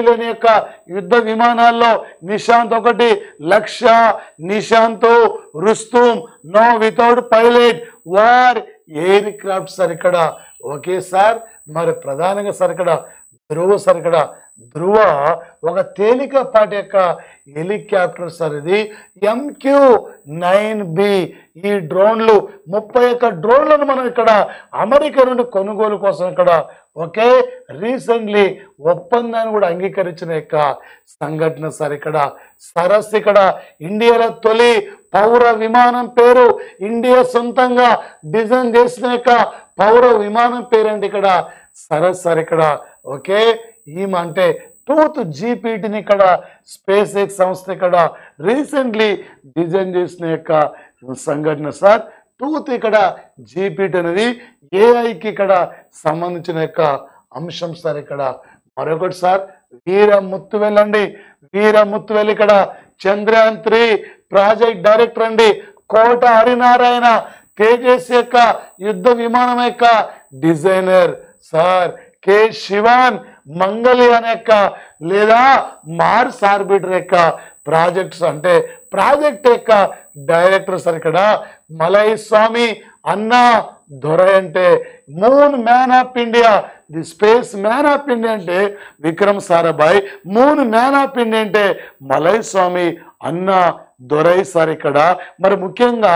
లేని యొక్క యుద్ధ విమానాల్లో నిశాంత్ ఒకటి. Lakshya, Nishant, Rustom, no without pilot war aircraft sir ఇక్కడ. Okay sir. మరి ప్రధానంగా సార్ ఇక్కడ ధ్రువ ఒక తేలికపాటి యొక్క హెలికాప్టర్ సార్. ఇది MQ-9B. ఈ డ్రోన్లు 31 డ్రోన్లను మనం ఇక్కడ అమెరికా నుండి కొనుగోలు కోసం ఇక్కడ ఓకే రీసెంట్లీ ఒప్పందాన్ని కూడా అంగీకరించిన యొక్క సంఘటన సార్ ఇక్కడ. సరస్ ఇక్కడ ఇండియాలో తొలి పౌర విమానం పేరు ఇండియా సొంతంగా డిజైన్ చేసిన యొక్క పౌర విమానం పేరు అంటే ఇక్కడ సరస్ సార్ ఇక్కడ. ఓకే. ఈమె అంటే టూత్ జీపీటీని ఇక్కడ స్పేస్ ఎక్స్ సంస్థ ఇక్కడ రీసెంట్లీ డిజైన్ చేసిన యొక్క సంఘటన సార్. టూత్ ఇక్కడ జీపీటీ అనేది ఏఐకి ఇక్కడ సంబంధించిన యొక్క అంశం సార్ ఇక్కడ. మరొకటి సార్ వీరముత్తువెల్ ఇక్కడ చంద్రయాన్ 3 ప్రాజెక్ట్ డైరెక్టర్ అండి. కోట హరినారాయణ తేజస్ యొక్క యుద్ధ విమానం యొక్క designer sir. K Sivan Mangalyaan యొక్క లేదా మార్స్ ఆర్బిటర్ యొక్క ప్రాజెక్ట్స్ అంటే ప్రాజెక్ట్ యొక్క డైరెక్టర్ సార్ ఇక్కడ. మలై స్వామి అన్నా దొరై అంటే moon man of India, the space man of India అంటే Vikram Sarabhai, moon man of India అంటే మలై స్వామి అన్నా దొరై సార్ ఇక్కడ. మరి ముఖ్యంగా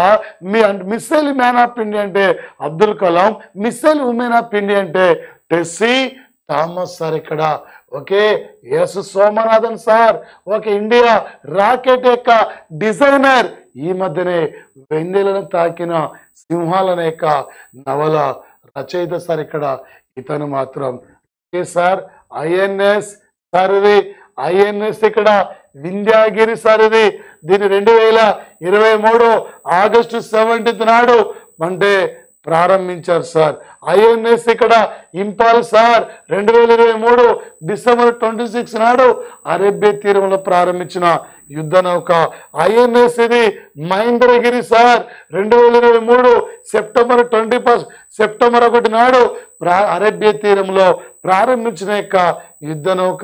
మిస్సైల్ మ్యాన్ ఆఫ్ ఇండియా అంటే Abdul Kalam, missile women of India అంటే టెస్సీ థామస్ సార్ ఇక్కడ. Okay. S Somanathan sir okay India rocket యొక్క డిజైనర్. ఈ మధ్యనే వెన్నెలను తాకిన సింహాలనే యొక్క నవల రచయిత సార్ ఇక్కడ. ఇతను మాత్రం ఓకే సార్. ఐఎన్ఎస్ సార్ ఇది ఐఎన్ఎస్ ఇక్కడ వింధ్యాగిరి సార్ ఇది. దీన్ని 2023 ఆగస్టు 17 నాడు అంటే ప్రారంభించారు సార్. ఐఎన్ఎస్ ఇక్కడ ఇంపాల్ సార్ 2023 డిసెంబర్ 26 నాడు అరేబియా తీరంలో ప్రారంభించిన యుద్ధ నౌక. ఐఎన్ఎస్ ఇది మహేంద్రగిరి సార్ 2023 సెప్టెంబర్ 1 నాడు అరేబియా తీరంలో ప్రారంభించిన యొక్క యుద్ధ నౌక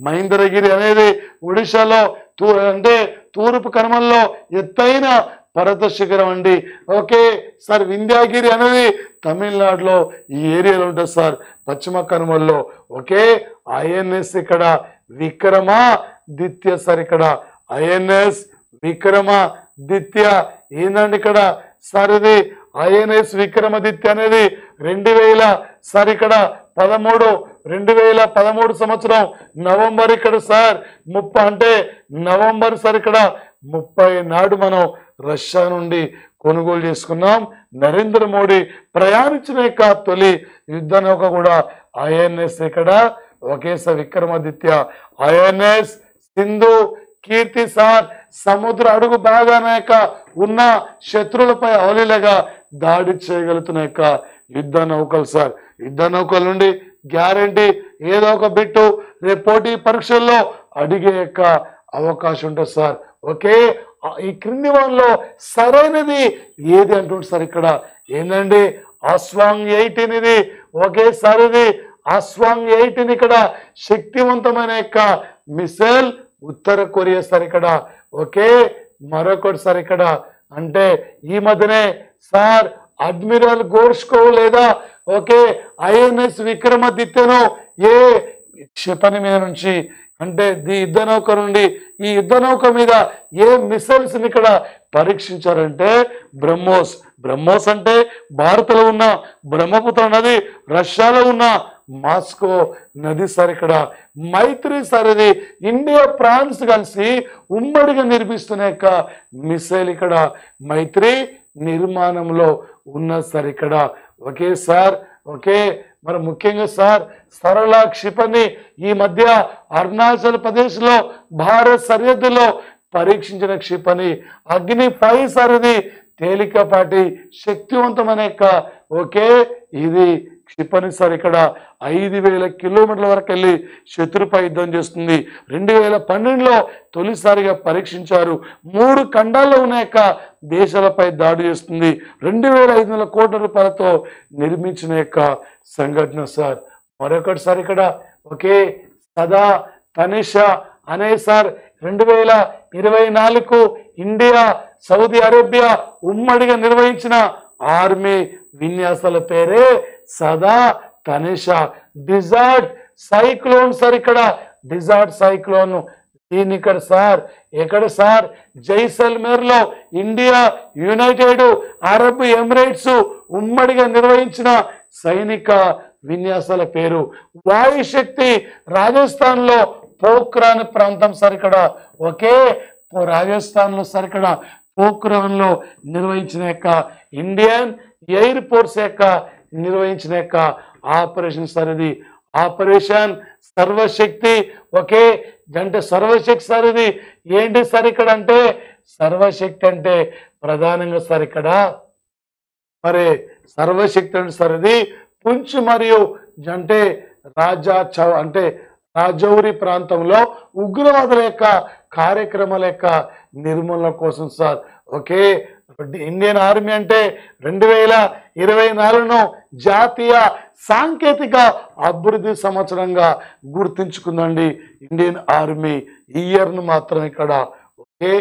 మహేంద్రగిరి అనేది ఒడిశాలో అంటే తూర్పు కనుమల్లో ఎత్తైన పర్వత శిఖరం అండి. Okay sir. వింధ్యాగిరి అనేది తమిళనాడులో ఈ ఏరియాలో ఉంటుంది సార్ పశ్చిమ కనుమల్లో. ఓకే. ఐఎన్ఎస్ ఇక్కడ విక్రమాదిత్య సార్ ఇక్కడ ఐఎన్ఎస్ విక్రమాదిత్య ఏందండి ఇక్కడ సార్ ఇది ఐఎన్ఎస్ విక్రమాదిత్య అనేది 2000 సార్ ఇక్కడ 2013 సంవత్సరం నవంబర్ ఇక్కడ సార్ 30 అంటే నవంబర్ సార్ ఇక్కడ 30 నాడు మనం రష్యా నుండి కొనుగోలు చేసుకున్నాం. నరేంద్ర మోడీ ప్రయాణించిన యొక్క తొలి యుద్ధ నౌక కూడా ఐఎన్ఎస్ ఇక్కడ. Okay sir Vikramaditya. INS Sindhukirti sir సముద్ర అడుగు భాగాన యొక్క ఉన్న శత్రువులపై అవలీలగా దాడి చేయగలుగుతున్న యొక్క యుద్ధ నౌకలు సార్. యుద్ధ నౌకల నుండి గ్యారంటీ ఏదో ఒక బిట్టు రేపు పోటీ పరీక్షల్లో అడిగే యొక్క అవకాశం ఉంటుంది సార్. ఓకే. ఈ క్రింది వాళ్ళలో సరైనది ఏది అంటుంది సార్ ఇక్కడ ఏంటండి అస్వాంగ్ 18 ఇది. Okay sir. ఇది అస్వాంగ్ 18 ఇక్కడ శక్తివంతమైన యొక్క మిసైల్ ఉత్తర కొరియా సార్ ఇక్కడ. ఓకే. మరొకటి సార్ ఇక్కడ అంటే ఈ మధ్యనే సార్ అడ్మిరల్ గోర్ష్కోవ్ లేదా ఓకే ఐఎన్ఎస్ విక్రమాదిత్యను ఏ క్షిపణి మీద నుంచి అంటే ఈ యుద్ధ నౌక నుండి ఈ యుద్ధ నౌక మీద ఏ మిసైల్స్ ని ఇక్కడ పరీక్షించారంటే బ్రహ్మోస్ అంటే భారత్లో ఉన్న బ్రహ్మపుత్ర నది, రష్యాలో ఉన్న మాస్కో నది సార్ ఇక్కడ మైత్రి సార్ ఇది ఇండియా ఫ్రాన్స్ కలిసి ఉమ్మడిగా నిర్మిస్తున్న యొక్క మిసైల్ ఇక్కడ మైత్రి నిర్మాణంలో ఉన్న సార్ ఇక్కడ ఓకే సార్ ఓకే మరి ముఖ్యంగా సార్ సరళ క్షిపణి ఈ మధ్య అరుణాచల్ ప్రదేశ్ లో భారత్ సరిహద్దులో పరీక్షించిన క్షిపణి అగ్ని-5 సార్ ఇది తేలికపాటి శక్తివంతమైన యొక్క ఓకే ఇది క్షిపణి సార్ ఇక్కడ 5000 కిలోమీటర్ల వరకు వెళ్ళి శత్రుపై యుద్ధం చేస్తుంది. 2012లో తొలిసారిగా పరీక్షించారు. 3 ఖండాల్లో ఉన్న యొక్క దేశాలపై దాడి చేస్తుంది. 2500 కోట్ల రూపాయలతో నిర్మించిన యొక్క సంఘటన సార్. మరొకటి సార్ ఇక్కడ ఓకే సదా తనిషా అనే సార్ 2024 ఇండియా సౌదీ అరేబియా ఉమ్మడిగా నిర్వహించిన ఆర్మీ విన్యాసాల పేరే సదా తనిషా. డిజార్ట్ సైక్లోన్ సార్ ఇక్కడ డిజార్ట్ సైక్లోన్ దీని ఇక్కడ సార్ ఎక్కడ సార్ జైసల్మేర్ లో ఇండియా యునైటెడ్ అరబ్ ఎమిరేట్స్ ఉమ్మడిగా నిర్వహించిన సైనిక విన్యాసాల పేరు. వాయుశక్తి రాజస్థాన్ లో పోఖ్రాన్ ప్రాంతం సార్ ఇక్కడ ఓకే రాజస్థాన్ లో సార్ ఇక్కడ పోఖ్రాన్ లో నిర్వహించిన యొక్క ఇండియన్ ఎయిర్ ఫోర్స్ యొక్క నిర్వహించిన యొక్క ఆపరేషన్ సార్ ఇది ఆపరేషన్ సర్వశక్తి ఓకే అంటే సర్వశక్తి సార్ ఇది ఏంటి సార్ ఇక్కడ అంటే సర్వశక్తి అంటే ప్రధానంగా సార్ ఇక్కడ మరి సర్వశక్తి అంటే సార్ ఇది పుంచ్ మరియు అంటే అంటే రాజౌరి ప్రాంతంలో ఉగ్రవాదుల యొక్క కార్యక్రమాల యొక్క నిర్మూలన కోసం సార్ ఓకే ఇండియన్ ఆర్మీ అంటే 2024ను జాతీయ సాంకేతిక అభివృద్ధి సంవత్సరంగా గుర్తించుకుందండి ఇండియన్ ఆర్మీ ఈ ఇయర్ను మాత్రం ఇక్కడ ఓకే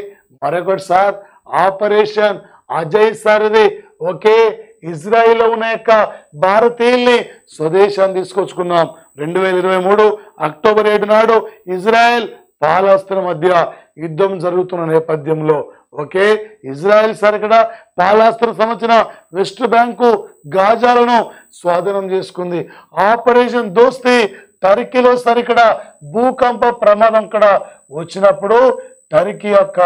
మరొకటి సార్ ఆపరేషన్ అజయ్ సార్ ఇది ఓకే ఇజ్రాయిల్లో ఉన్న యొక్క భారతీయుల్ని స్వదేశాన్ని తీసుకొచ్చుకున్నాం. 2023 అక్టోబర్ 7 నాడు ఇజ్రాయెల్ పాలస్తీనా మధ్య యుద్ధం జరుగుతున్న నేపథ్యంలో ఓకే ఇజ్రాయెల్ సార్ ఇక్కడ పాలస్తీనా సంబంధించిన వెస్ట్ బ్యాంకు గాజాలను స్వాధీనం చేసుకుంది. ఆపరేషన్ దోస్తీ టర్కీలో సార్ ఇక్కడ భూకంప ప్రమాదం ఇక్కడ వచ్చినప్పుడు టర్కీ యొక్క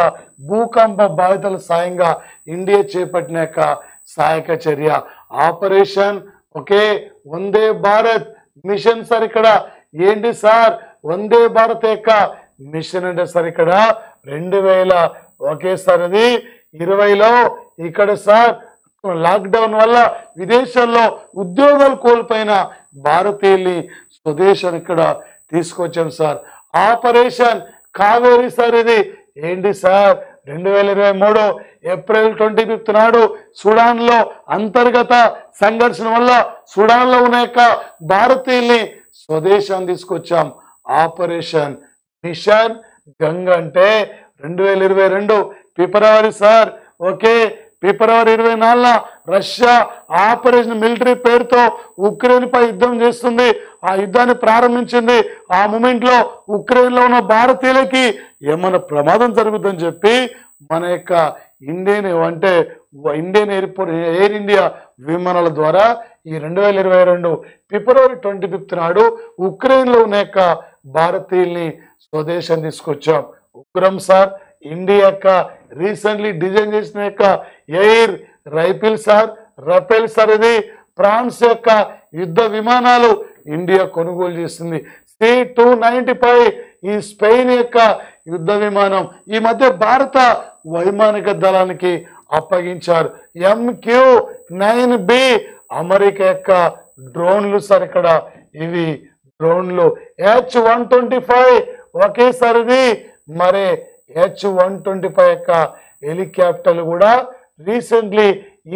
భూకంప బాధితుల సాయంగా ఇండియా చేపట్టిన యొక్క సహాయక చర్య operation okay Vande Bharat machine sir ఇక్కడ ఏంటి సార్ వందే భారత్ యొక్క మిషన్ అంటే సార్ ఇక్కడ 2000 ఓకే సార్ అది 20లో ఇక్కడ సార్ లాక్డౌన్ వల్ల విదేశాల్లో ఉద్యోగాలు కోల్పోయిన భారతీయుల్ని స్వదేశం ఇక్కడ తీసుకొచ్చాం సార్. ఆపరేషన్ కావేరి సార్ ఇది ఏంటి సార్ 2023 ఏప్రిల్ 25 నాడు సుడాన్ లో అంతర్గత సంఘర్షణ వల్ల సుడాన్ లో ఉన్న యొక్క భారతీయుల్ని స్వదేశం తీసుకొచ్చాం. ఆపరేషన్ మిషన్ గంగ అంటే 2022 ఫిబ్రవరి సార్ ఓకే ఫిబ్రవరి 24న రష్యా ఆపరేషన్ మిలిటరీ పేరుతో ఉక్రెయిన్ పై యుద్ధం చేస్తుంది. ఆ యుద్ధాన్ని ప్రారంభించింది. ఆ మూమెంట్ లో ఉక్రెయిన్ లో ఉన్న భారతీయులకి ఏమైనా ప్రమాదం జరుగుతుందని చెప్పి మన యొక్క ఇండియన్ ఎయిర్ ఇండియా విమానాల ద్వారా ఈ 2022 ఫిబ్రవరి 25 నాడు ఉక్రెయిన్ లో ఉన్న యొక్క భారతీయుల్ని స్వదేశం తీసుకొచ్చాం. ఉగ్రం సార్ ఇండియా యొక్క రీసెంట్లీ డిజైన్ చేసిన యొక్క air rifle sir Rafale sir ఇది ఫ్రాన్స్ యొక్క యుద్ధ విమానాలు ఇండియా కొనుగోలు చేస్తుంది. C-295 ఈ స్పెయిన్ యొక్క యుద్ధ విమానం ఈ మధ్య భారత వైమానిక దళానికి అప్పగించారు. MQ-9B అమెరికా యొక్క డ్రోన్లు సార్ ఇక్కడ ఇవి డ్రోన్లు. H-125 ఒకేసారి ఇది మరి H-125 యొక్క హెలికాప్టర్లు కూడా రీసెంట్లీ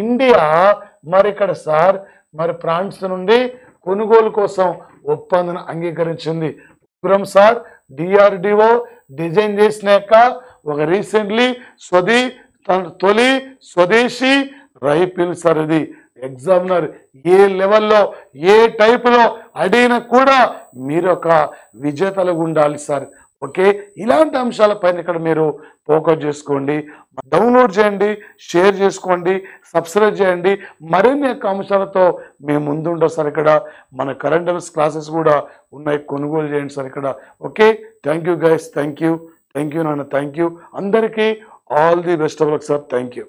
ఇండియా మరి ఇక్కడ సార్ మరి ఫ్రాన్స్ నుండి కొనుగోలు కోసం ఒప్పందం అంగీకరించింది. ఉగ్రం సార్ DRDO డిజైన్ చేసిన యొక్క ఒక రీసెంట్లీ తొలి స్వదేశీ రైఫిల్ సార్. ఇది ఎగ్జామినర్ ఏ లెవెల్లో ఏ టైపులో అడిగినా కూడా మీరు ఒక విజేతలుగా ఉండాలి సార్. ఓకే, ఇలాంటి అంశాలపైన ఇక్కడ మీరు ఫోకస్ చేసుకోండి, డౌన్లోడ్ చేయండి, షేర్ చేసుకోండి, సబ్స్క్రైబ్ చేయండి. మరిన్ని యొక్క అంశాలతో మేము ముందుంటాం సార్. ఇక్కడ మన కరెంట్ అఫైర్స్ క్లాసెస్ కూడా ఉన్నాయి, కొనుగోలు చేయండి సార్ ఇక్కడ. Okay, thank you guys, thank you నాన్న, థ్యాంక్ యూ. అందరికీ all the best of luck sir. Thank you.